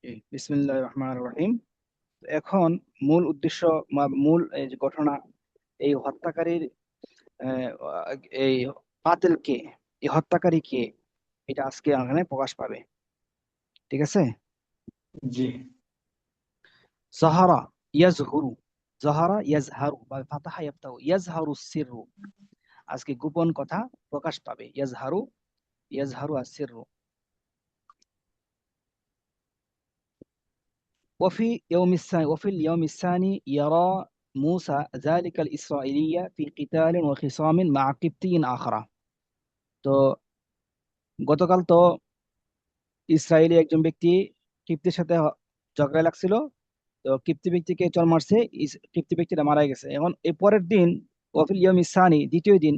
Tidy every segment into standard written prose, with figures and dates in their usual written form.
বিসমিল্লাহির রহমানির রহিম। এখন মূল উদ্দেশ্য বা মূল এই যে ঘটনা, এই হত্যাকারীর আহ, এই কাতিল কে, এই হত্যাকারী কে, এটা আজকে এখানে প্রকাশ পাবে। ঠিক আছে। জি। জাহারা ইয়াজহুরু, জাহারা ইয়াজহারু বা ফাতাহা ইয়াফতাহু, ইয়াজহারু সিররু, আজকে গোপন কথা প্রকাশ পাবে। ইয়াজহারু, ইয়াজহারু আসিররু। وفي اليوم الثاني يرى موسى ذلك الإسرائيلية في قتال وخصام مع قبطي آخر। তো গতকাল তো ইসরায়েলি একজন ব্যক্তি কিপ্তির সাথে ঝগড়া লাগছিল। তো কিপ্তি ব্যক্তিকে চল মারছে, কিপ্তি ব্যক্তিটা মারা গেছে। এখন এই পরের দিন, ওয়াফিল ইয়াউম ইসানি, দ্বিতীয় দিন,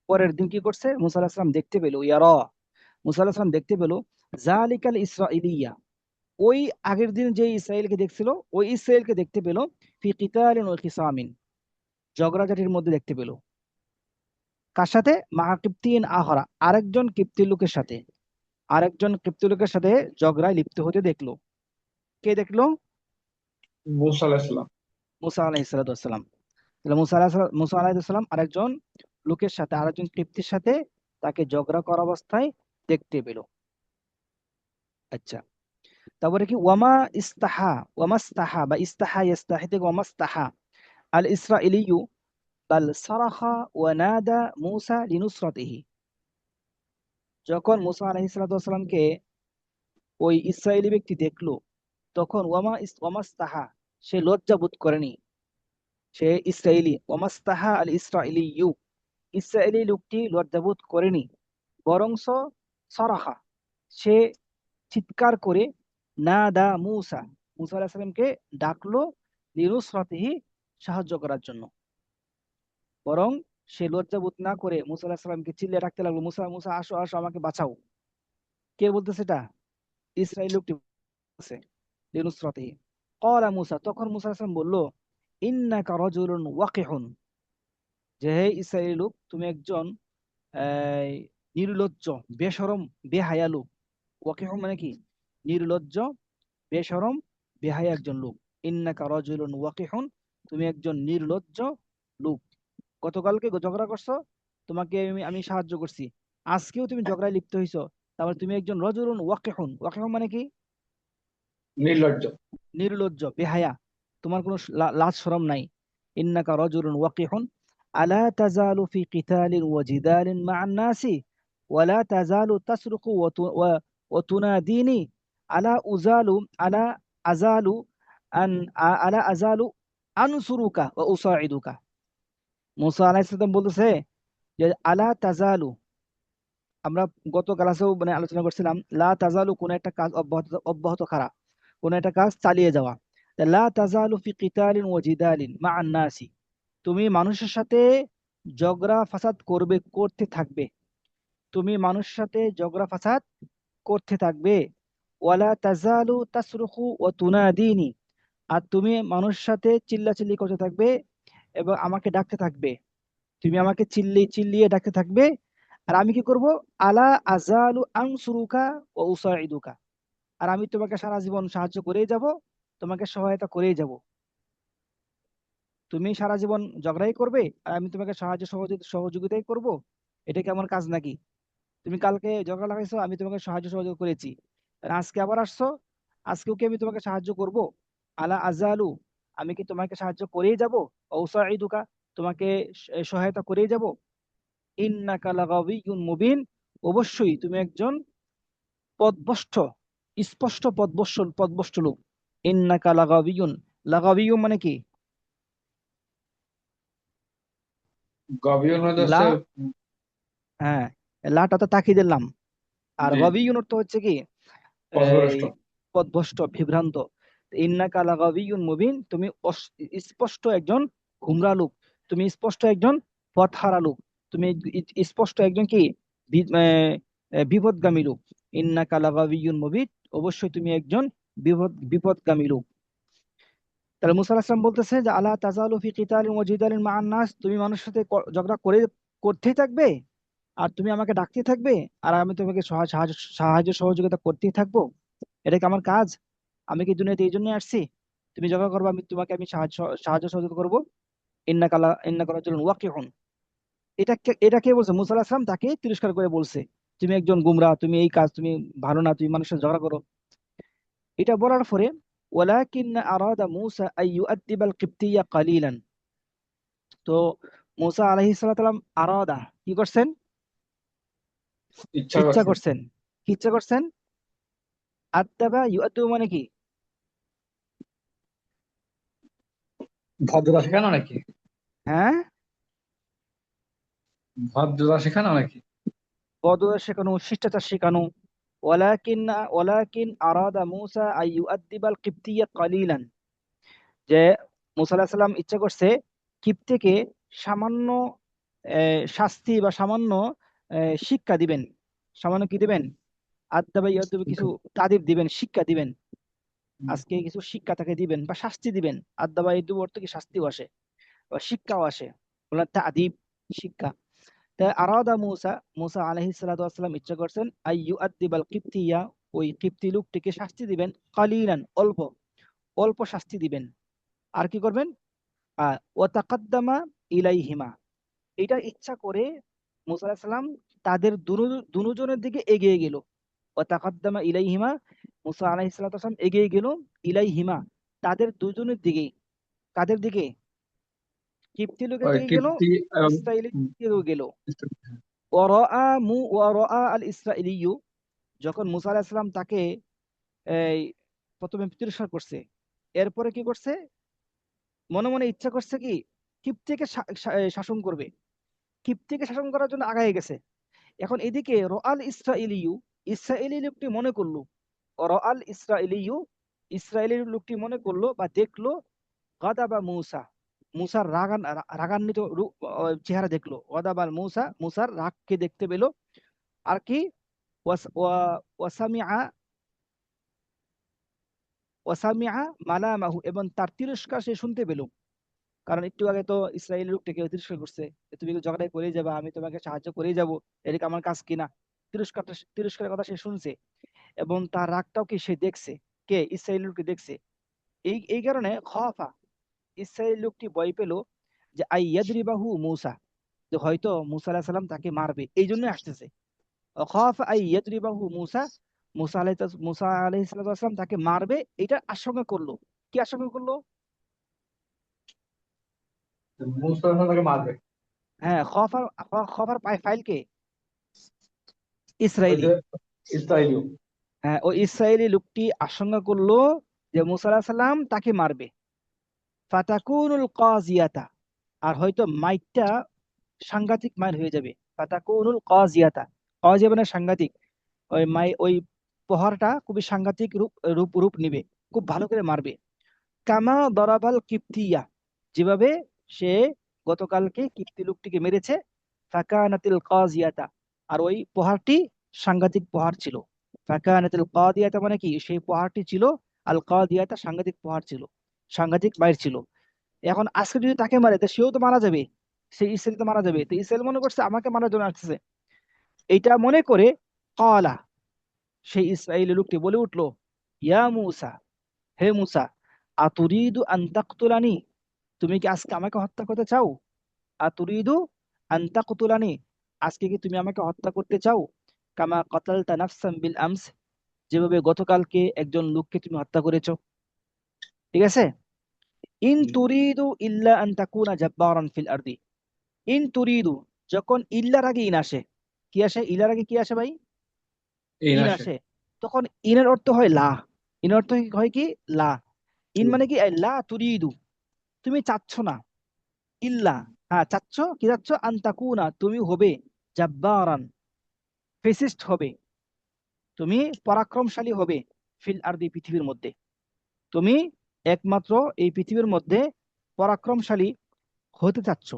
পরের দিন কি করছে, মুসা আলাইহিস সালাম দেখতে পেল, ইয়ারা, মুসা আলাইহিস সালাম দেখতে পেল জালিকাল ইসরাইলিয়া, ওই আগের দিন যে ইসরায়েলকে দেখছিল, ওই ইসরায়েলকে দেখতে পেল ফি কিতালিন ওয়া খিসামিন, ঝগড়াঝাটির মধ্যে দেখতে পেল। কার সাথে? মা কিপ্তিন আহরা, আরেকজন কিপ্তি লোকের সাথে, আরেকজন কিপ্তি লোকের সাথে ঝগড়ায় লিপ্ত হতে দেখলো। কে দেখলো? মুসা আলাইহিস সালাম। মুসা আলাইহিসসালাম। তাহলে মুসা আলাইহিসসালাম আরেকজন লোকের সাথে, আরেকজন কিপ্তির সাথে তাকে ঝগড়া করা অবস্থায় দেখতে পেল। আচ্ছা, তারপরে কি, ওয়ামা ইস্তাহা, ওয়ামা ইস্তাহা বা ইস্তাহা ইস্তাহি থেকে ওয়ামা ইস্তাহা আল ইসরাইলিয়্যু বাল সারাখা ওয়া নাদা মূসা লিনুসরাতিহি। যখন মুসা আলাইহিসসালামকে ওই ইসরায়েলি ব্যক্তি দেখলো, তখন ওয়ামাস্তাহা, সে লজ্জা বোধ করেনি, সে ইসরায়েলি, ওয়ামাস্তাহা আল ইসরায়েলিয়্যু, ইসরায়েলি লোকটি লজ্জা বোধ করেনি, বরংস সারাহা, সে চিৎকার করে, না দা মুসা, মুসা আলাইহিস সালামকে ডাকলো, লিনুসরাতিহি, সাহায্য করার জন্য। বরং সে লজ্জা বোধ না করে মুসা আলাইহিস সালামকে চিল্লিয়ে ডাকতে লাগলো, মুসা, মুসা, আসো আসো, আমাকে বাঁচাও। কে বলতেছে এটা? ইসরায়েল লোকটি বলতেছে, লিনুসরাতিহি। ক্বালা মুসা, তখন মুসা আলাইহিস সালাম বলল, ইন্নাকা রাজুলুন ওয়াকিহুন, যে হে ইসরায়েলি লোক, তুমি একজন আহ, নির্লজ্জ, বেশরম, বেহায়া লোক। ওয়াকিহুন মানে কি? নির্লজ্জ, বেশরম, বেহায়া একজন লোক। ইন্নাকা রাজুলুন ওয়াকিহুন, তুমি একজন নির্লজ্জ লোক। গতকালকে ঝগড়া করছো, তোমাকে আমি আমি সাহায্য করছি, আজকেও তুমি ঝগড়ায় লিপ্ত হইছো, তারপরে তুমি একজন রজুলুন ওয়াকিহুন। ওয়াকিহুন মানে কি? নির্লজ্জ। নির্লজ্জ, বেহায়া, তোমার কোনো লাজ শরম নাই। ইন্নাকা রাজুলুন ওয়াকিহুন আলা তাজালু ফি কিতালিন ওয়া জিদালিন মা'আন নাসি ওয়ালা তাজালু তাসরুকু ওয়া তুনাদিনি আলা উজালু আলা আজালু আন আলা আজালু আনসুরুকা ওয়া উসাইদুকা। মুসা আলাইহিস সালাম বলতেছে যে আলা তাজালু, আমরা গত ক্লাসেও মানে আলোচনা করছিলাম, লা তাজালু কোন একটা কাজ অব্যাহত অব্যাহত করা, কোন একটা কাজ চালিয়ে যাওয়া। তা লা তাজালু ফি কিতালিন ওয়া জিদালিন মা'আন নাসি, তুমি মানুষের সাথে ঝগড়া ফাসাদ করবে, করতে থাকবে, তুমি মানুষের সাথে ঝগড়া ফাসাদ করতে থাকবে। ওয়ালা তাজালু তাসরুখু ওয়া তুনাদিনি, আর তুমি মানুষের সাথে চিল্লাচিল্লি করতে থাকবে এবং আমাকে ডাকতে থাকবে, তুমি আমাকে চিল্লিয়ে ডাকতে থাকবে। আর আমি কি করব? আলা আজালু আনসুরুকা ও উসাইদুকা, আর আমি তোমাকে সারা জীবন সাহায্য করেই যাব, তোমাকে সহায়তা করেই যাব। তুমি সারা জীবন ঝগড়াই করবে আর আমি তোমাকে সাহায্য সহযোগিতাই করব, এটা কি আমার কাজ নাকি? তুমি কালকে ঝগড়া লাগাইছো, আমি তোমাকে সাহায্য সহযোগ করেছি, আর আজকে আবার আসছো, আজকেও কি আমি তোমাকে সাহায্য করব? আলা আজালু, আমি কি তোমাকে সাহায্য করেই যাব, ও উসাইদুকা, তোমাকে সহায়তা করেই যাব। ইন্নাকা লাগাবিয়্যুন মুবিন, অবশ্যই তুমি একজন পথভ্রষ্ট, স্পষ্ট পথভ্রষ্ট লোক। ইন্নাকা লাগাবিয়্যুন, লাগাবিয়্যুন মানে কি? গভীর মধ্যে লা, হচ্ছে হ্যাঁ, লাটা তো তাকিয়ে দিলাম। আর জি, গাবিয়্যুন অর্থ হচ্ছে কি? এই পথভ্রষ্ট। পথভ্রষ্ট, বিভ্রান্ত। ইন্নাকা লাগাবিয়্যুন মুবিন, তুমি স্পষ্ট একজন গুমরা লোক, তুমি স্পষ্ট একজন পথহারা লোক, তুমি স্পষ্ট একজন কি, বিপদগামী লোক। ইন্নাকা লাগাবিয়্যুন মুবিন, অবশ্যই তুমি একজন বিপদগামী লোক। তাহলে মুসা আলাইহিস সালাম বলতেছে যে আলা তাজালু ফি কিতালিন ওয়া জিদালিন মা'আন নাস, তুমি মানুষের সাথে ঝগড়া করতেই থাকবে, আর তুমি আমাকে ডাকতে থাকবে, আর আমি তোমাকে সাহায্য সহযোগিতা করতেই থাকবো, এটা কি আমার কাজ? আমি কি দুনিয়াতে এই জন্য আসছি তুমি ঝগড়া করবো, আমি সাহায্য সাহায্য সহযোগিতা করবো। ইন্নাকা রাজুলুন ওয়াকিউন। এটা কে বলছে? মুসা আলাহিসাল্লাম তাকে তিরস্কার করে বলছে, তুমি একজন গুমরা, তুমি এই কাজ, তুমি ভালো না, তুমি মানুষের ঝগড়া করো। এটা বলার পরে ওয়ালাকিন আরাদা মুসা আইয়ুআদ্দিবাল কিবতিয়া কালিলান। তো মুসা আলাইহিস সালাম আরাদা কি করছেন? ইচ্ছা ইচ্ছা করছে। করছেন। কি ইচ্ছা করছেন? আদ্দাবা ইউআদ্দিবু মানে কি? ভদ্রতা শেখানো নাকি? হ্যাঁ, ভদ্রতা শেখানো নাকি? বদর শেখানো, শিষ্টাচার শেখানো। ওয়ালাকিন আরাদা মুসা আইয়ুআদ্দিবাল কিবতিয়া কালিলান, যে মুসা আলাহিস সালাম ইচ্ছা করছে কিপ্তেকে সামান্য শাস্তি বা সামান্য শিক্ষা দিবেন। সামান্য কি দিবেন? আদ্দাবা ইয়াদ্দাবা, কিছু তাদিব দিবেন, শিক্ষা দিবেন। আজকে কিছু শিক্ষা তাকে দিবেন বা শাস্তি দিবেন। আদ্দাবা ইয়াদ্দাবা অর্থ কি শাস্তিও আসে বা শিক্ষাও আসে, বললেন তাদিব, শিক্ষা। তাই আরাদা মুসা, মুসা আলাইহিস সালাতু ওয়াস সালাম ইচ্ছা করছেন আইয়ু আদ্দিবাল কিপ্তিয়া, ওই কিপ্তি লোকটিকে শাস্তি দিবেন, কালিলান অল্প, অল্প শাস্তি দিবেন। আর কি করবেন? ওয়াতাকাদ্দামা ইলাইহিমা, এটা ইচ্ছা করে মুসা আলাইহিস সালাম তাদের দুজনের দিকে এগিয়ে গেল। ওয়াতাকাদ্দামা ইলাইহিমা, মুসা আলাইহিস সালাতু ওয়াস সালাম এগিয়ে গেল ইলাইহিমা, তাদের দুজনের দিকে। কাদের দিকে? কিপ্তি লোকের ওই দিকে গেল, কীর্তি এবং ইসরায়েলের দিকেও গেল। ওয়ারাআ আল ইসরাইলিয়্যু, যখন মুসা আলাইহিস সালাম তাকে এই প্রথমে তিরস্কার করছে, এরপরে কি করছে? মনে মনে ইচ্ছা করছে কি কিপ্তিকে শাসন করবে, কিপ্তিকে শাসন করার জন্য আগায় গেছে। এখন এদিকে রআল ইসরাইলিয়্যু, ইসরায়েলি লোকটি মনে করলো, রআল ইসরাইলিয়্যু, ইসরায়েলি লোকটি মনে করলো বা দেখলো, গাদাবা মুসা, মুসার রাগান্বিত চেহারা দেখলো। গাদাবাল মুসা, মুসার রাগকে দেখতে পেলো। আর কি? ওয়াসামিআ ওয়াসামিআ মালামাহু, এবং তার তিরস্কার সে শুনতে পেল। কারণ একটু আগে তো ইসরায়েলি লোকটাকে তিরস্কার করছে, যে তুমি ঝগড়ায় করে যাবে, আমি তোমাকে সাহায্য করে যাব, এদিকে আমার কাজ কিনা। তিরস্কারের কথা সে শুনছে, এবং তার রাগটাও কি সে দেখছে। কে? ইসরায়েলি লোকটি দেখছে। এই এই কারণে খফা, ইসরায়েলি লোকটি ভয় পেল যে আইয়াদরিবাহু মুসা, যে হয়তো মুসা আলাইহিস সালাম তাকে মারবে, এই জন্য আসতেছে। খফা আইয়াদরিবাহু মুসা, মুসা আলাইহিস সালাম তাকে মারবে, এটা আশঙ্কা করলো। কি আশঙ্কা করলো? মুসা তাকে মারবে। হ্যাঁ, খফার ফাইল কে? ওই ইসরায়েলি। যে ইসরায়েলীয়। হ্যাঁ, ওই ইসরায়েলি লোকটি আশঙ্কা করলো যে মুসা আলাইহিস সালাম তাকে মারবে। ফাতাকুনুল কাজিয়াতা, আর হয়তো মাইরটা সাংঘাতিক মাইর হয়ে যাবে। ফাতাকুনুল কাজিয়াতা, কাজিয়া মানে সাংঘাতিক। ওই প্রহারটা খুবই সাংঘাতিক রূপ রূপ রূপ নিবে, খুব ভালো করে মারবে। কামা দরাবাল কিপ্তিয়া, যেভাবে সে গতকালকে কিপ্তি লোকটিকে মেরেছে। ফাকানাতিল কাজিয়াতা, আর ওই প্রহারটি সাংঘাতিক প্রহার ছিল। ফাকানাতিল কাদিয়াতা মানে কি? সেই প্রহারটি ছিল আল কাদিয়াতা, সাংঘাতিক প্রহার ছিল, সাংঘাতিক মাইর ছিল। এখন আজকে যদি তাকে মারে, তো সেও তো মারা যাবে, সেই ইসরায়েল তো মারা যাবে। তো ইসরায়েল মনে করছে আমাকে মারার জন্য আসতেছে। এইটা মনে করে কালা, সেই ইসরায়েলি লোকটি বলে উঠলো, ইয়া মুসা, হে মুসা, আতুরিদু আন তাকতুলানি, তুমি কি আজকে আমাকে হত্যা করতে চাও? আতুরিদু আন তাকতুলানি, আজকে কি তুমি আমাকে হত্যা করতে চাও? কামা কাতালতা নাফসাম বিল আমস, যেভাবে গতকালকে একজন লোককে তুমি হত্যা করেছো। ঠিক আছে? ইন তুরিদু ইল্লা আন তাকুনা জাব্বারান ফিল আরদি। ইন তুরিদু, যখন ইল্লার আগে ইন আসে, কি আসে? ইল্লার আগে কি আসে ভাই? এই ইন নাসে। আসে। তখন ইনের অর্থ হয় লা। ইনের অর্থ হয় কি? লা। ইন মানে কি? এই লা তুরিদু, তুমি চাচ্ছ না। ইল্লা, হ্যাঁ চাচ্ছ, কি চাচ্ছ? আন্তাকুনা, তুমি হবে, জাব্বারান, ফেসিস্ট হবে, তুমি পরাক্রমশালী হবে, ফিল আরদি, পৃথিবীর মধ্যে। তুমি একমাত্র এই পৃথিবীর মধ্যে পরাক্রমশালী হতে চাচ্ছ।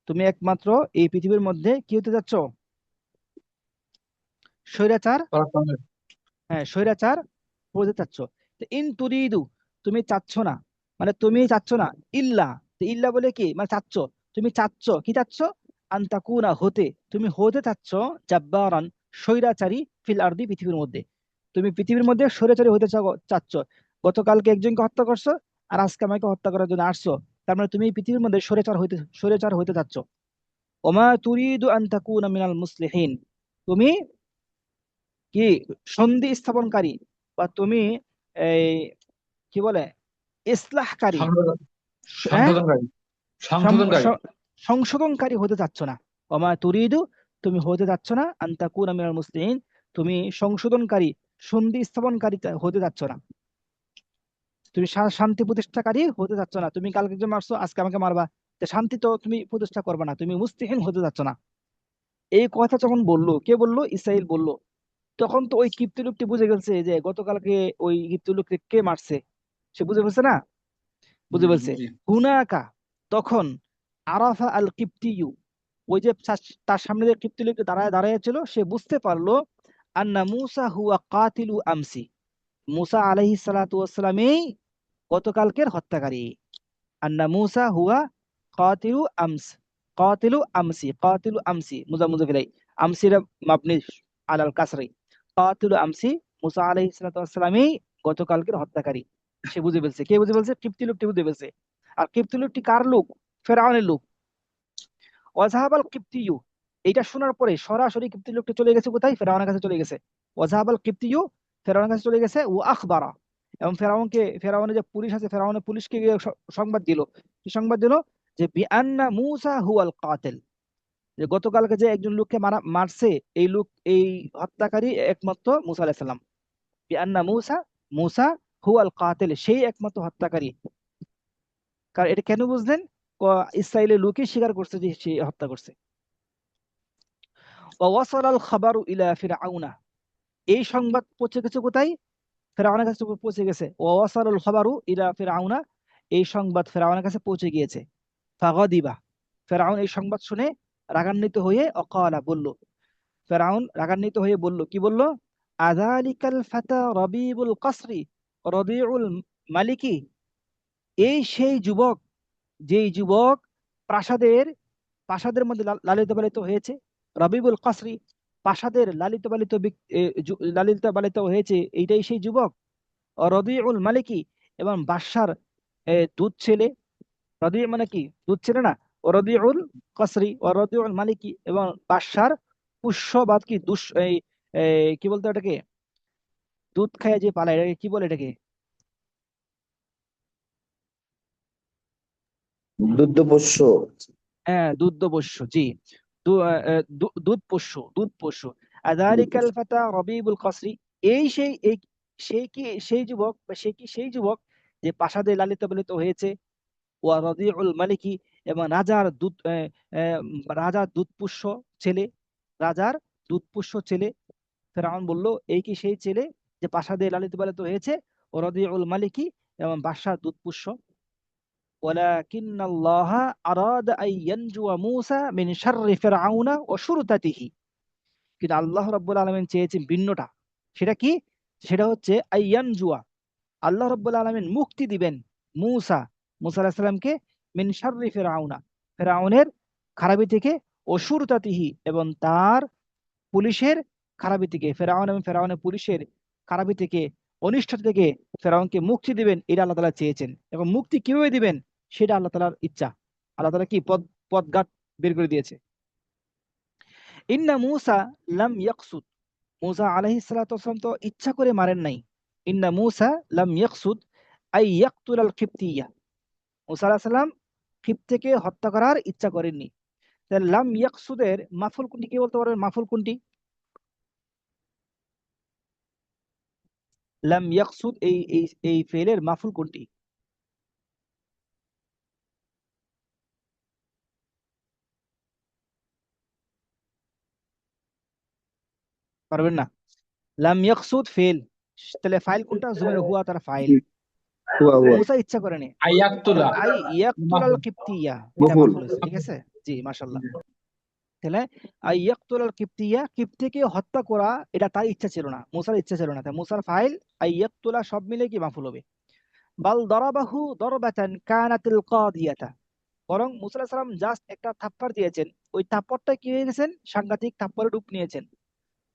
তুমি একমাত্র এই পৃথিবীর মধ্যে কি হতে চাচ্ছ? স্বৈরাচার, হ্যাঁ স্বৈরাচার হতে চাচ্ছ। তো ইন তুরিদু, তুমি চাচ্ছ না, মানে তুমি চাচ্ছ না। ইল্লা, তো ইল্লা বলে কি? মানে চাচ্ছ, তুমি চাচ্ছ, কি চাচ্ছ? আন্তাকুনা, হতে, তুমি হতে চাচ্ছ, জাব্বারান, স্বৈরাচারী, ফিল আরদি, পৃথিবীর মধ্যে। তুমি পৃথিবীর মধ্যে স্বৈরাচারী হতে চাচ্ছ। গতকালকে একজনকে হত্যা করছো, আর আজকে আমাকে হত্যা করার জন্য আসছো। তার মানে তুমি এই পৃথিবীর মধ্যে স্বৈরাচার হইতে যাচ্ছ। ওমা তুরিদু আন তাকুনা মিনাল মুসলিহিন, তুমি কি সন্ধি স্থাপনকারী, বা তুমি এই কি বলে ইসলাহকারী, সংশোধন হ্যাঁ, সংশোধনকারী সং- সংশোধনকারী স- সংশোধনকারী হতে চাচ্ছ না। ওমা তুরিদু, তুমি হতে যাচ্ছ না, আন তাকুনা মিনাল মুসলিহিন, তুমি সংশোধনকারী, সন্ধি স্থাপনকারী হতে যাচ্ছ না। তুমি শান্তি প্রতিষ্ঠাকারী হতে যাচ্ছ না। তুমি কালকে একজন মারছো, আজকে আমাকে মারবা, তো শান্তি তো তুমি প্রতিষ্ঠা করবে না, তুমি মুস্তিহিন হতে যাচ্ছ না। এই কথা যখন বললো, কে বললো? ইসরাইল বললো। তখন তো ওই কিপ্তি লোকটি বুঝে গেছে যে গতকালকে ওই কিপ্তি লোককে কে মারছে। সে বুঝে ফেলছে না? বুঝে ফেলছে। জি। হুনাকা, তখন, আরাফা আল কিপ্তিয়ু, ওই যে তার সামনে যে কিপ্তি লোকটি দাঁড়ায় দাঁড়ায় ছিল, সে বুঝতে পারলো আন্না মুসা হুয়া কাতিলু আমসি, মুসা আলাইহিস সালাতু ওয়াসসালামই গতকালকের হত্যাকারী। আন্না মুসা হুয়া কাতিলু আমস, কাতিলু আমসি, কাতিলু আমসি মুজাফফর ইলাই, আমসিরা মাবনি আলাল কাসরি, কাতিলু আমসি, মুসা আলাইহিস সালাতু ওয়াসসালামই গতকালকের হত্যাকারী। সে বুঝে ফেলছে। কে বুঝে ফেলছে? কিপ্তি লোকটি বুঝে ফেলছে। আর কিপ্তি লোকটি কার লোক? ফেরাউনের লোক। ওয়াজাহাবাল কিপ্তিয়ু, এইটা শোনার পরে সরাসরি কিপ্তি লোকটি চলে গেছে কোথায়? ফেরাউনের কাছে চলে গেছে। ওয়াজাহাবাল কিপ্তিয়ু, ফেরাউনের কাছে চলে গেছে। ও আখবারা, এবং ফেরাউনের যে পুলিশ আছে, ফেরাউনের পুলিশকে গিয়ে সংবাদ দিল। কি সংবাদ দিল? যে বিআন্না মূসা হুয়াল কাতিল, যে গতকালকে যে একজন লোককে মারছে, এই লোক, এই হত্যাকারী একমাত্র মুসা আলাইহিস সালাম। বিআন্না মূসা, মূসা হুয়াল কাতিল, সেই একমাত্র হত্যাকারী। কারণ এটা কেন বুঝলেন? ইসরায়েলের লোকই স্বীকার করছে যে সে হত্যা করছে। ওয়াসাল আল খাবারু ইলা ফিরআউনা, এই সংবাদ পৌঁছে গেছে কোথায়? ফেরাউনের কাছে পৌঁছে গেছে। ওয়াসাল আল খাবারু ইলা ফিরআউনা, এই সংবাদ ফেরাউনের কাছে পৌঁছে গিয়েছে। ফাগাদিবা, ফেরাউন এই সংবাদ শুনে রাগান্বিত হয়ে অকালা বলল, ফেরাউন রাগান্বিত হয়ে বলল, কি বলল? আযালিকাল ফাতা রবিবুল কসরি রবিউল মালিকি, এই সেই যুবক, যেই যুবক প্রাসাদের প্রাসাদের মধ্যে লালিত পালিত হয়েছে। রবিবুল কসরি, প্রাসাদের লালিত পালিত লালিত পালিত হয়েছে, এইটাই সেই যুবক। রবিউল মালিকি, এবং বাদশার দুধ ছেলে। রবি মানে কি? দুধ ছেলে না। রবিউল কসরি ও রবিউল মালিকি, এবং বাদশার পুষ্য বা কি কি বলতো এটাকে, দুধ খায় যে পালায়, এটাকে কি বলে এটাকে? দুগ্ধপোষ্য। হ্যাঁ, দুগ্ধপোষ্য, জি। দুধ পোষ্য। আযালিকাল ফাতা রবিবুল কসরি, এই সেই এই সেই কি সেই যুবক, বা সে কি সেই যুবক যে প্রাসাদে লালিত পালিত হয়েছে। ওয়া রদিউল মালিকি, এবং রাজার দুধপুষ্য ছেলে, রাজার দুধপুষ্য ছেলে। ফেরাউন বলল, এই কি সেই ছেলে যে প্রাসাদে লালিত পালিত হয়েছে, ও রদিউল মালিকি, এবং বাদশার দুধপুষ্য। ওয়ালাকিন্নাল্লাহা আরাদা আন ইয়ানজুয়া মূসা মিন শাররি ফিরআউনা ওয়া শুরতাতিহি, কিন্তু আল্লাহ রাব্বুল আলামিন চেয়েছেন ভিন্নটা। সেটা কি? সেটা হচ্ছে আইয়ানজুয়া, আল্লাহ রাব্বুল আলামিন মুক্তি দিবেন মূসা, মূসা আলাইহিস সালামকে, মিন শাররি ফিরআউনা, ফিরআউনের খারাপি থেকে, অসুরতাতিহি, এবং তার পুলিশের খারাপি থেকে, ফেরাউন এবং ফেরাউনের পুলিশের খারাপি থেকে, অনিষ্ট থেকে ফেরাউনকে মুক্তি দিবেন। এটা আল্লাহ তাআলা চেয়েছেন, এবং মুক্তি কিভাবে দিবেন সেটা আল্লাহ তাআলার ইচ্ছা। আল্লাহ তাআলা কি পথঘাট বের করে দিয়েছে। ইন্না মূসা লাম ইয়াকসুদ, মূসা আলাইহিস সালাতু ওয়াসসালাম তো ইচ্ছা করে মারেন নাই। ইন্না মূসা লাম ইয়াকসুদ আই ইয়াকতুলাল কিবতিয়া, মূসা আলাইহিস সালাম কিবতীকে হত্যা করার ইচ্ছা করেননি। তাহলে লাম ইয়াকসুদের মাফুল কোনটি? কি বলতে পারবেন মাফুল কোনটি? লাম ইয়াকসুদ, এই ফেলের মাফুল কোনটি? পারবেন না? লাম ইয়াকসুদ ফেল, তাহলে ফাইল কোনটা? জুমের হুয়া তার ফাইল। হুয়া হুয়া মুসা ইচ্ছা করেনি। আইয়াক্তুলা আই ইয়াকতুলাল মাফুল। কিবতিয়া, এটা মফুল। মাফুল হয়েছে, ঠিক আছে। জি, মাশাআল্লাহ। তাহলে আই ইয়াকতুলাল কিবতিয়া, কিবতীকে হত্যা করা, এটা তার ইচ্ছা ছিল না, মুসার ইচ্ছা ছিল না। তাই মুসার ফাইল আই ইয়াকতুলা সব মিলে কি মাফুল হবে। বাল দরাবাহু দরবাতান কানাতিল কাদিয়াতা, বরং মুসা আলাইহিস সালাম জাস্ট একটা থাপ্পড় দিয়েছেন, ওই থাপ্পড়টা কি হয়ে গেছেন? সাংঘাতিক থাপ্পড়ে রূপ নিয়েছেন।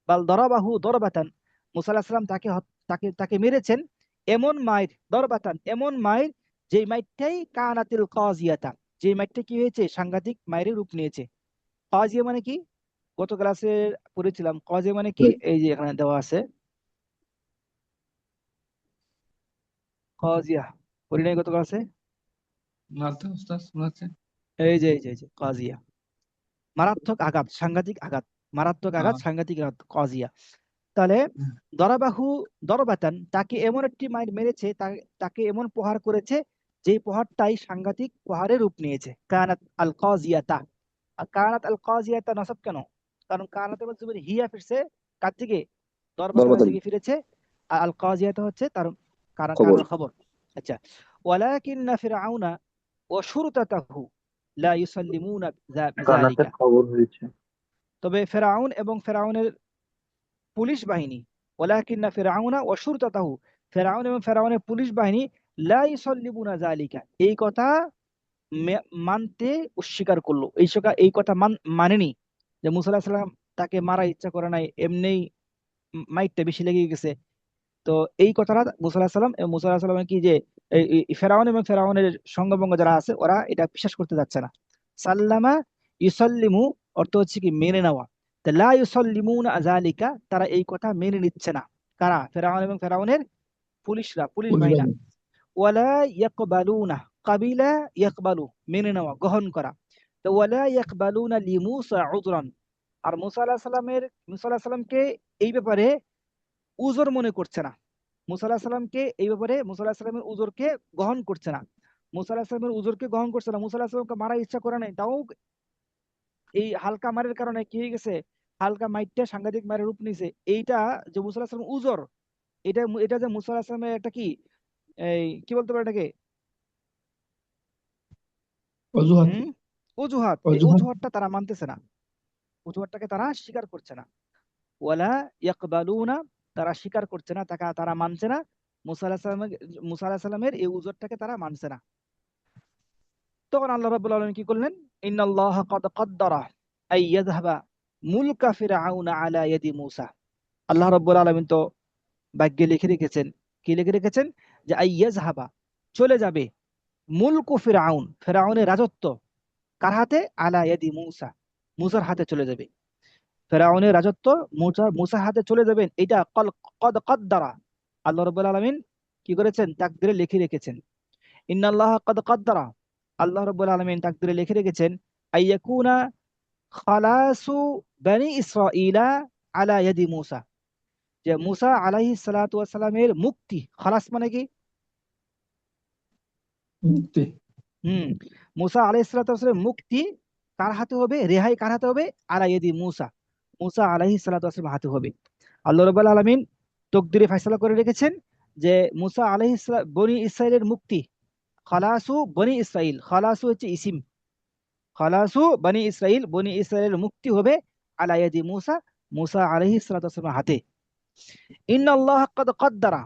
বাল দরাবাহু দরবাতান, মুসা আলাইহিস সালাম তাকে তাকে মেরেছেন, এমন মায়ের, দরবাতান এমন মায়ের, যে মাইরটাই কানাতিল কাজিয়াতা, যে মাইরটা কি হয়েছে, সাংঘাতিক মায়ের রূপ নিয়েছে। কাজিয়া মানে কি, গত ক্লাসে পড়েছিলাম। কাজিয়া মানে কি, এই যে এখানে দেওয়া আছে কাজিয়া, পড়ি নাই গত ক্লাসে? না তো উস্তাদ শোনাচ্ছে। এই যে কাজিয়া, মারাত্মক আঘাত, সাংঘাতিক আঘাত, মারাত্মক আঘাত, হ্যাঁ। সাংঘাতিক আঘাত, কাজিয়া। তাহলে দরাবাহু দরবাতান, তাকে এমন একটি মাইর মেরেছে, তাকে এমন প্রহার করেছে, যে প্রহারটাই সাংঘাতিক প্রহারের রূপ নিয়েছে। কানাত আল কাজিয়াতা। আর কানাত আল কাজিয়াতা নসব কেন? কারণ কানাতের মধ্যে যখন হিয়া ফিরছে, কার দিকে? দরবাতানের দরবাতান দিকে ফিরেছে। আর আল কাজিয়াতা হচ্ছে তার খবর। কারণের খবর। আচ্ছা, ওয়ালাকিন্না ফিরআউনা ওয়া শুরতাতাহু লা ইউসাল্লিমুনা কানাতের যালিকা। খবর হয়েছে। তবে ফেরাউন এবং ফেরাউনের পুলিশ বাহিনী, ওয়ালাকিন্না ফিরআউনা ওয়া শুরতাতাহু, ফেরাউন এবং ফেরাউনের পুলিশ বাহিনী, লা ইউসাল্লিমুনা যালিকা, এই কথা মানতে অস্বীকার করলো। এই কথা মানেনি, যে মুসা আলাইহিস সালাম তাকে মারা ইচ্ছা করে নাই, এমনিই মাইরটা বেশি লেগে গেছে। তো এই কথাটা মুসা আলাইহিস সালাম এবং মুসা আলাইহিস সালামের কি যে এই ফেরাউন এবং ফেরাউনের সঙ্গবঙ্গ যারা আছে, ওরা এটা বিশ্বাস করতে যাচ্ছে না। সাল্লামা ইউসাল্লিমু অর্থ হচ্ছে কি মেনে নেওয়া। তা লা ইউসাল্লিমুনা যালিকা, তারা এই কথা মেনে নিচ্ছে না। কারা? ফেরাউন এবং ফেরাউনের পুলিশরা, পুলিশ পুলিশ বাহিনী। বাহিনী। ওয়ালা ইয়াকবালুনা, কাবিলা ইয়াকবালু মেনে নেওয়া, গ্রহণ করা। তো ওয়ালা ইয়াকবালুনা লিমূসা উযরান, আর মুসা আলাইহিস সালামকে এই ব্যাপারে উযর মনে করছে না। মুসা আলাইহিস সালামকে এই ব্যাপারে, মুসা আলাইহিস সালামের উযরকে গ্রহণ করছে না। মুসা আলাইহিস সালামের উযরকে গ্রহণ করছে না। মুসা আলাইহিস সালামকে মারা ইচ্ছা করে নাই, তাও এই হালকা মারের কারণে কি হয়ে গেছে, হালকা মাইরটা সাংঘাতিক মারের রূপ নিছে। এইটা যে মুসা আলাইহিস সালাম উযর, এটা যে মুসা আলাইহিস সালামের একটা কি, এই কি বলতে পারে এটাকে, অজুহাত। হুম, অজুহাত। এই অজুহাত। অজুহাতটা তারা মানতেছে না, অজুহাতটাকে তারা স্বীকার করছে না। ওয়ালা ইয়াকবালুনা, তারা স্বীকার করছে না, তারা মানছে না। মুসা আলাইহিস সালামের এই উযরটাকে তারা মানছে না। তখন আল্লাহ রাব্বুল আলামিন কি করলেন? ইন্নাল্লাহা ক্বাদ কাদ্দারা আই ইয়াযহাবা মুলকা ফিরআউনা আলা ইয়াদি মূসা। আল্লাহ রাব্বুল আলামিন তো ভাগ্যে লিখে রেখেছেন, কি লিখে রেখেছেন, যে আই ইয়াযহাবা, চলে যাবে, মুলকু ফিরআউন, ফিরআউনের রাজত্ব কার হাতে? আলা ইয়াদি মূসা, মূসার হাতে চলে যাবে। ফেরাউনের রাজত্ব মুসার হাতে চলে যাবেন, এটা কদ কদ্দারা, আল্লাহ রাব্বুল আলামিন কি করেছেন? তাকদিরে লিখে রেখেছেন। ইন্নাল্লাহ কদ কদ্দারা, আল্লাহ রাব্বুল আলামিন তাকদিরে লিখে রেখেছেন, আইয়াকুনা খালাসু বনি ইসরাঈলা আলা ইয়াদি মূসা, যে মূসা আলাইহিস সালাতু ওয়াস সালামের মুক্তি, খালাস মানে কি? মুক্তি। হুম, মূসা আলাইহিস সালাতু ওয়াস সালামের মুক্তি কার হাতে হবে? রেহাই কার হাতে হবে? আলা ইয়াদি মূসা, মূসা আলাইহিস সালাতু ওয়াস সালামের হাতে হবে। আল্লাহ রাব্বুল আলামিন তকদিরে ফয়সালা করে রেখেছেন যে মুসা আলাইহিস সালাম বনি ইসরাইলের মুক্তি, খালাসু বনি ইসরাইল, খালাসু হচ্ছে ইসিম, খালাসু বনি ইসরাইল, বনি ইসরাইলের মুক্তি হবে আলা ইয়াদি মূসা, মূসা আলাইহিস সালাতু ওয়াস সালামের হাতে। ইন্নাল্লাহ ক্বাদ কাদ্দারা,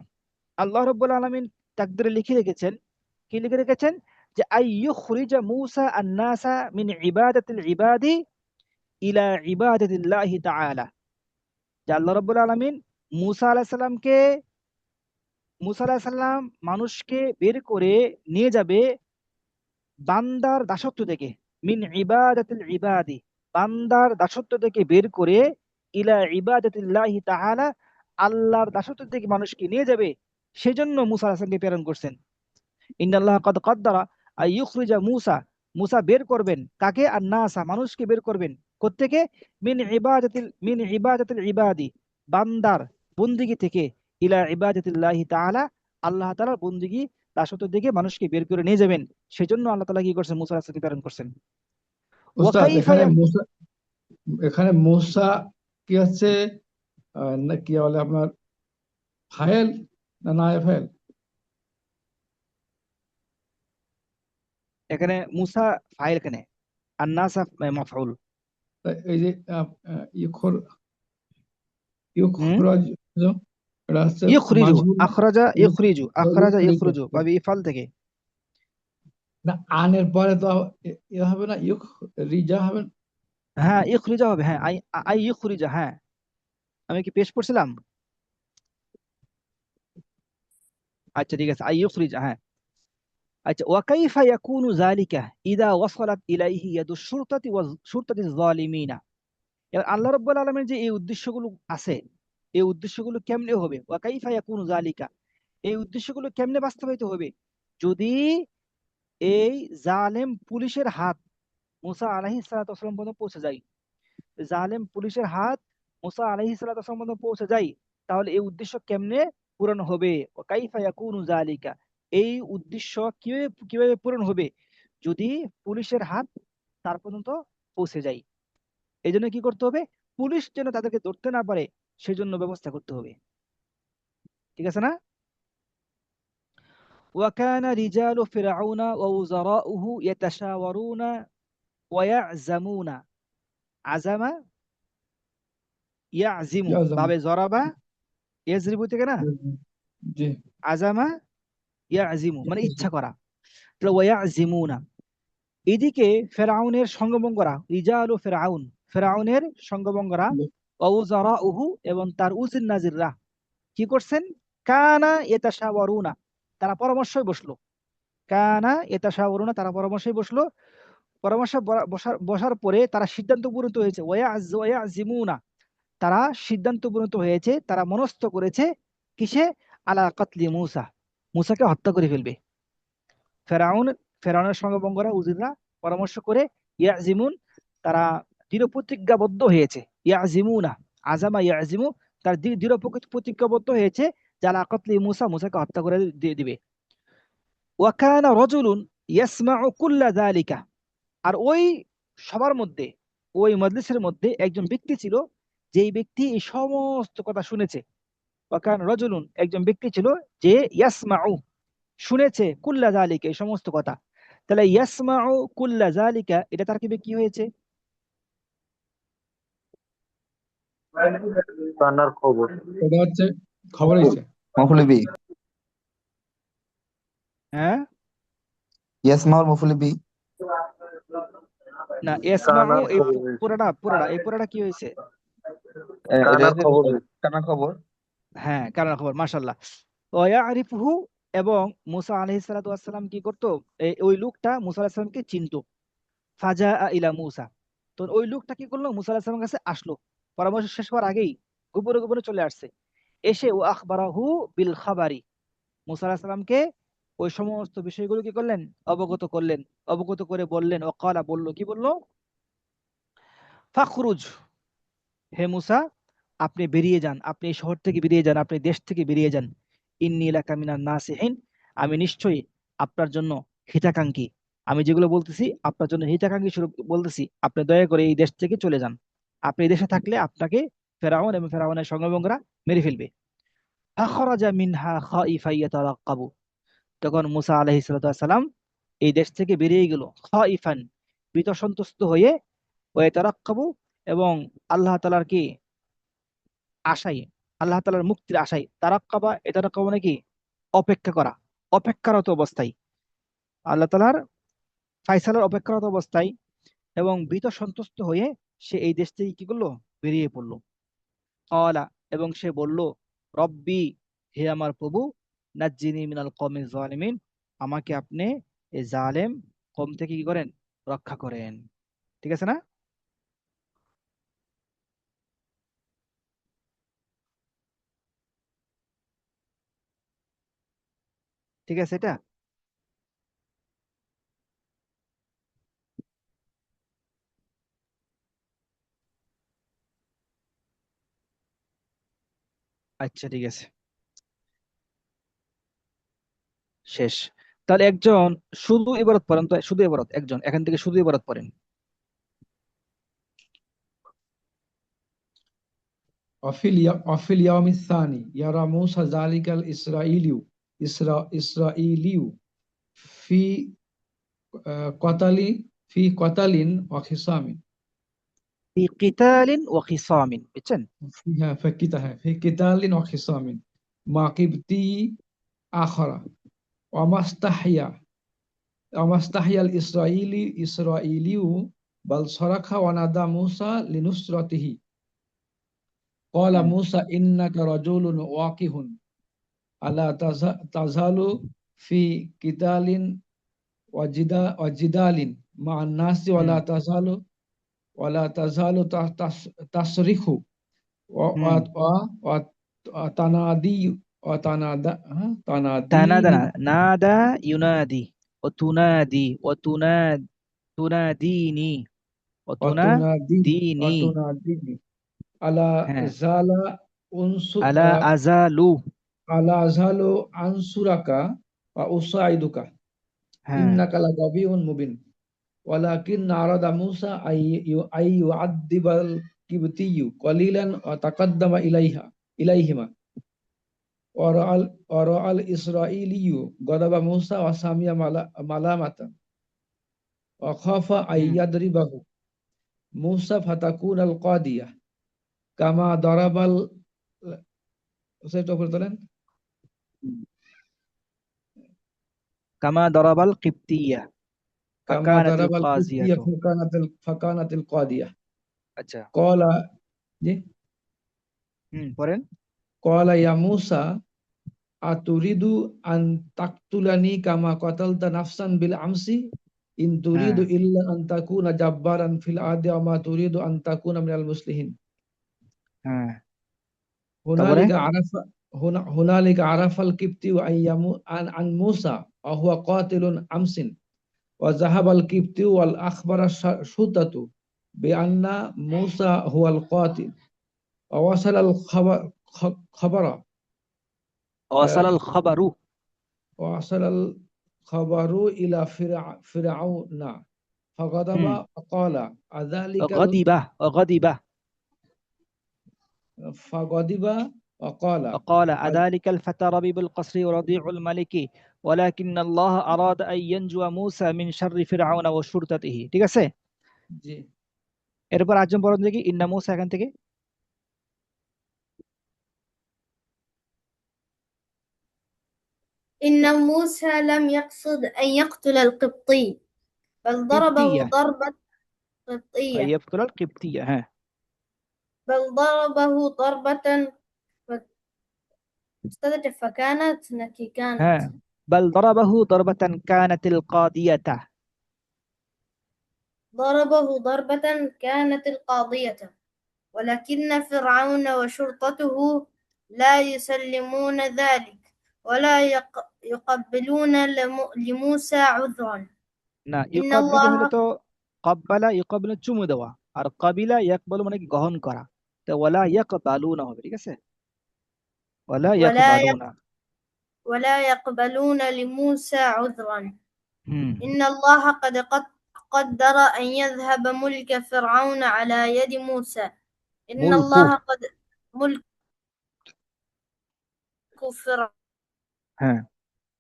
আল্লাহ রাব্বুল আলামিন তাকদিরে লিখে রেখেছেন, কি লিখে রেখেছেন, যে আইয়ুখরিজা মূসা আন-নাসা মিন ইবাদাতিল ইবাদি ইলা ইবাদাতিল্লাহি তাআলা, যে আল্লাহ রাব্বুল আলামিন মূসা আলাইহিস সালামকে, মূসা আলাইহিস সালাম মানুষকে বের করে নিয়ে যাবে বান্দার দাসত্ব থেকে, মিন ইবাদাতিল ইবাদি, বান্দার দাসত্ব থেকে বের করে, ইলা ইবাদাতিল্লাহি তাআলা, আল্লাহর দাসত্ব থেকে মানুষকে নিয়ে যাবে, সেজন্য মূসা আলাইহিস সালামকে প্রেরণ করছেন। ইন্নাল্লাহ কাদ কাদ্দারা আইয়ুখরিজা মূসা, মূসা বের করবেন কাকে? আন-নাসা, মানুষকে বের করবেন কোত্থেকে? মিন ইবাদাতিল ইবাদি, বান্দার বন্দিগি থেকে, ইলা ইবাদাতিল্লাহি তাআলা, আল্লাহ তাআলার বন্দিগি দাসত্ব থেকে মানুষকে বের করে নিয়ে যাবেন, সেজন্য আল্লাহ তাআলা কি করছেন? মূসা আলাইহিস সালামকে প্রেরণ করছেন। ওয়া উস্তাদ কাইফা এখানে মুসা, এখানে মুসা কি হচ্ছে, না কি বলে আপনার, ফাইল না নায়েব ফাইল? এখানে মুসা ফাইল, এখানে আন-নাসা মাফউল। এই যে ইউখর হুম, ইউখরাজ, এটা হচ্ছে ইউখরিজু, মাজহুর। আখরাজা ইউখরিজু পাবি ইফাল থেকে। না আনের পরে তো এ হবে না, ইউখ রিজা হবে না? হ্যাঁ, ইখরিজা হবে, হ্যাঁ, আই আই ইখরিজা, হ্যাঁ। আমি কি পেশ করছিলাম? আচ্ছা ঠিক আছে, আইয়ুখরিজ, হ্যাঁ। আচ্ছা, ওয়াকাইফা ইয়াকুনু যালিকা ইদা ওয়াসালাত ইলাইহি ইয়াদু শুরতাতি ওয়া শুরতাতি যালিমিনা। এবার আল্লাহ রাব্বুল আলামিনের যে এই উদ্দেশ্যগুলো আছে, এই উদ্দেশ্যগুলো কেমনে হবে? ওয়াকাইফা ইয়াকুনু যালিকা, এই উদ্দেশ্যগুলো কেমনে বাস্তবায়িত হবে? যদি এই জালেম পুলিশের হাত মুসা আলাইহিস সালাতু ওয়াস সালাম পর্যন্ত পৌঁছে যায়, জালেম পুলিশের হাত মুসা আলাইহিস সালাতু ওয়াস সালাম পর্যন্ত পৌঁছে যায়, তাহলে এই উদ্দেশ্য কেমনে পূরণ হবে? কাইফা ইয়াকুনু যালিকা, এই উদ্দেশ্য কিভাবে কিভাবে পূরণ হবে যদি পুলিশের হাত তার পর্যন্ত পৌঁছে যায়? এই জন্য কি করতে হবে? পুলিশ যেন তাদেরকে ধরতে না পারে সেজন্য ব্যবস্থা করতে হবে। ঠিক আছে না? وكان رجال فرعون ووزراؤه يتشاورون ويعزمون। عزم يعزم ইয়াজাম। ভাবে জরাবা ইয়াজরিবু থেকে না, জি। আজামা ইয়াজিমু মানে ইয়াজিম। ইচ্ছা করা, তাহলে ওয়ায়াজিমুনা। এদিকে ফেরাউনের সঙ্গভঙ্গরা, রিজালু ফেরাউন, ফেরাউনের সঙ্গভঙ্গরা, ওয়াউজারাউহু এবং তার উজির নাজিররা কি করছেন? কানা ইয়াতাশাওয়ারুনা, তারা পরামর্শই বসলো। কানা ইয়াতাশাওয়ারুনা, তারা পরামর্শই বসলো। পরামর্শ বসার পরে তারা সিদ্ধান্ত উপনীত হয়েছে, ওয়ায়াজিমুনা, তারা সিদ্ধান্ত উপনীত হয়েছে, তারা মনস্থ করেছে কিসে? আলা কাতলি মূসা, মূসাকে হত্যা করে ফেলবে। ফেরাউন, ফেরাউনের সঙ্গভঙ্গরা উজিররা পরামর্শ করে ইয়াজিমুন, তারা দৃঢ় প্রতিজ্ঞাবদ্ধ হয়েছে। ইয়াজিমুনা, আজামা ইয়াজিমু, তার দৃঢ় প্রতিজ্ঞাবদ্ধ হয়েছে যারা কাতলি মূসা, মূসাকে হত্যা করে দিবে। ওয়াকানা রাজুলুন ইয়াসমাউ কুল্লা যালিকা, আর ওই সবার মধ্যে, ওই মজলিসের মধ্যে একজন ব্যক্তি ছিল, যেই ব্যক্তি এই সমস্ত কথা শুনেছে। ওয়াকানা রাজুলুন, একজন ব্যক্তি ছিল যে ইয়াসমাউ, শুনেছে, কুল্লা যালিকা, এই সমস্ত কথা। তাহলে ইয়াসমাউ কুল্লা যালিকা, এটা তারকিবে কি হয়েছে? কানার খবর। এটা হচ্ছে খবর হয়েছে। মফুলি বি। হ্যাঁ, ইয়াসমাউল মফুলি বি। না, ইয়াসমাউ কানার এই খবর হয়েছে। পুরাটা এই পুরাটা কি হয়েছে? কানার খবর হয়েছে। কানার খবর। হ্যাঁ, কারণ খবর, মাশাআল্লাহ। ওয়ায়ারিফুহু, এবং মুসা আলাইহিস সালাতু ওয়াস সালাম কি করতো? ওই লোকটা মুসা আলাইহিস সালামকে চিনতো। ফাজা ইলা মুসা, তো ওই লোকটা কি করলো? মুসা আলাইহিস সালামের কাছে আসলো, পরামর্শ শেষ হওয়ার আগেই গোপনে গোপনে চলে আসছে। এসে ও আখবারাহু বিল খাবারি, মুসা আলাইহিস সালামকে ওই সমস্ত বিষয়গুলো কি করলেন? অবগত করলেন। অবগত করে বললেন, ও কালা, বললো, কি বললো? ফাখরুজ, হে মুসা, আপনি বেরিয়ে যান, আপনি এই শহর থেকে বেরিয়ে যান, আপনি দেশ থেকে বেরিয়ে যান। ইন্নী লাকা মিনান নাসিহিন, আমি নিশ্চয়ই আপনার জন্য হিতাকাঙ্ক্ষী। আমি যেগুলো বলতেছি আপনার জন্য হিতাকাঙ্ক্ষী স্বরূপ বলতেছি, আপনি দয়া করে এই দেশ থেকে চলে যান। আপনি এই দেশে থাকলে আপনাকে ফেরাউন এবং ফেরাউনের সঙ্গভঙ্গরা মেরে ফেলবে। ফাখরাজা মিনহা খাইফা ইয়াতারাক্কাবু, তখন মুসা আলাইহিস সালাম এই দেশ থেকে বেরিয়ে গেল, খাইফান, ভীত সন্ত্রস্ত হয়ে, ওয়া ইয়াতারাক্কাবু, এবং আল্লাহ তাআলার কি আশায়, আল্লাহ তাআলার মুক্তির আশায়। তারাক্কাবা, এতারাক্কাবা মানে কি? অপেক্ষা করা, অপেক্ষারত অবস্থায়, আল্লাহ তাআলার ফায়সালার অপেক্ষারত অবস্থায়, এবং ভীত সন্ত্রস্ত হয়ে সে এই দেশ থেকে কি করলো? বেরিয়ে পড়লো। ক্বালা, এবং সে বলল, রব্বি, হে আমার প্রভু, নাজ্জিনি মিনাল কওমিজ জালিমিন, আমাকে আপনি এই জালেম কওম থেকে কি করেন? রক্ষা করেন। ঠিক আছে না? ঠিক আছে এটা? আচ্ছা ঠিক আছে, শেষ। তাহলে একজন শুধু ইবারত পড়েন তো, শুধু ইবারত, একজন এখান থেকে শুধু ইবারত পড়েন। অফিল ইয়াউমি সানি ইয়ারা মূসা যালিকাল ইসরাইলিউ ফি কতালি ফি কতালিন ওয়া খিসামিন। ফি কিতালিন ওয়া খিসামিন, বুঝছেন? হ্যাঁ, হ্যাঁ, ফি কিতালিন ওয়া খিসামিন মা কিবতি আখরা ওয়ামাস্তাহিয়া ওয়ামাস্তাহিয়াল ইসরাইলিউ বাল সরাখা ওয়া নাদা মূসা লিনুসরাতিহি ক্বালা হুম, মূসা ইন্নাকা রাজুলুন ওয়াকিহুন আলা তাজালু ফি কিতালিন ওয়াজিদালিন মা নাসি হুম ওয়ালা তাজালু তাসরিখু হুম তানাদি তানাদা তানাদিনি না, নাদা ইউনাদি ও তুনাদি ও তুনাদিনি ও তুনাদিনি। অতুনাদিনি আলা হ্যাঁ, জালা উনসু আলা আজালু। আলা জালো আনসুরাকা বা উসাইদুকা হ্যাঁ ইন্নাকা লাগাবিউন মুবিন ওয়ালাকিন আরাদা মুসা আই ইউআদ্দিবাল কিবতিয়্যু কলিলান ওয়া তাকাদ্দামা ইলাইহিমা ওয়ারাআল ইসরাঈলিয়্যু গদাবা মুসা ওয়া সামিয়া মালামাতা ওয়া খাফা হুম আইয়াদরিবাহু মুসা ফাতাকুনাল কাদিয়া কামা দারাবাল সেটা উপরে তোলেন হুম। কামা দরাবাল কিপ্তিয়া কামা ফাকানাতিল দারাবাল কিবতিয়া কাজিয়াতু। ফাকানাতিল কাদিয়া আচ্ছা। কলা জি পড়েন। কলা ইয়া মুসা আতুরিদু আন তাকতুলানি কামা কাতালতা নাফসান বিল আমসি ইন হ্যাঁ তুরিদু ইল্লা আন তাকুনা জাব্বারান ফিল আরদি ওয়া মা তুরিদু আন তাকুনা মিনাল মুসলিহিন হ্যাঁ, তারপরে হুনালিকা আরাফা হুনালিকা আরাফাল কিবতি আন মুসা ওয়া হুয়া কাতিলুন আমসিন ওয়া যাহাবাল কিবতি ওয়াল আখবারা সুতাতু বিআন্না মুসা হুয়াল কাতিল ওয়া ওয়াসালাল খাবারা ওয়াসালাল খাবারু। وصل الخبر إلى فرعون فغضب হুম وقال أذلك গদিবা গদিবা فغضب وقال وقال أذلك الفتى ربيب القصر ورضيع الملك ولكن الله أراد أن ينجو موسى من شر فرعون وشرطته। ঠিক আছে, জি এরপর আজম পড়ুন দেখি ইন্না মূসা এখান থেকে। إن موسى لم يقصد أن يقتل القبطي بل ضربه কিপ্তিয়া, ضربة قبطية ইয়ফতুল কিপ্তিয়া। হ্যাঁ بل ضربه ضربة فكانت نكي كانت হ্যাঁ بل ضربه ضربة كانت القاضية। ضربه ضربة كانت القاضية ولكن فرعون وشرطته لا يسلمون ذلك ولا يقبلون لموسى عذرا না, إن ইউকাব্বিলু الله হলে তো কাব্বালা ইউকাব্বিলু চুমু দেওয়া, আর কাবিলা ইয়াকবালু মানে কি গ্রহণ করা। তো ওয়ালা ইয়াকবালুনা হবে, ঠিক আছে, ওয়ালা ولا ইয়াকবালুনা। ولا يقبلون لموسى عذرا হুম إن الله قد قدر أن يذهب ملك فرعون على يد موسى إن মুলকু। الله قد ملك হ্যাঁ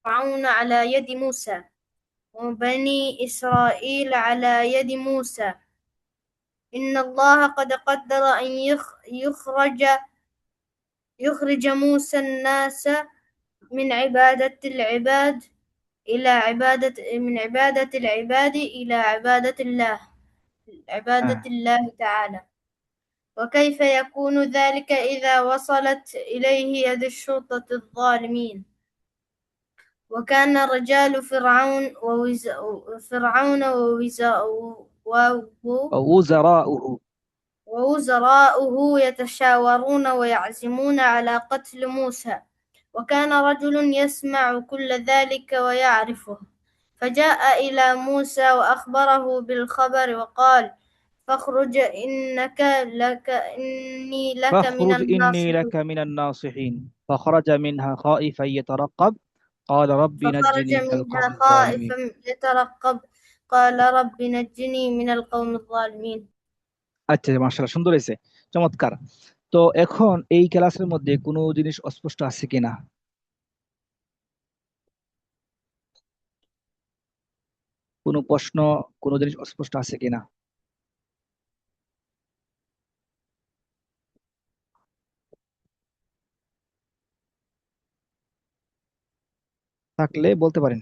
فرعون على يد موسى وبني إسرائيل على يد موسى إن الله قد قدر أن يخرج موسى الناس من عبادة العباد من عبادة العباد إلى عبادة হ্যাঁ الله تعالى وكيف يكون ذلك إذا وصلت إليه يد الشرطة الظالمين وكان رجال فرعون ووزراؤه. ووزراؤه يتشاورون ويعزمون على قتل موسى وكان رجل يسمع كل ذلك ويعرفه فجاء إلى موسى وأخبره بالخبر وقال فاخرج إني لك من فاخرج إني الناصحين لك من الناصحين فخرج منها خائفا يترقب قال رب فخرج نجني من منها القوم خائفا الظالمين। يترقب قال رب نجني من القوم الظالمين আচ্ছা, মাশাআল্লাহ, সুন্দর হয়েছে, চমৎকার। তো এখন এই ক্লাসের মধ্যে কোনো জিনিস অস্পষ্ট আছে কিনা, কোনো প্রশ্ন, কোনো জিনিস অস্পষ্ট আছে কিনা, থাকলে বলতে পারেন।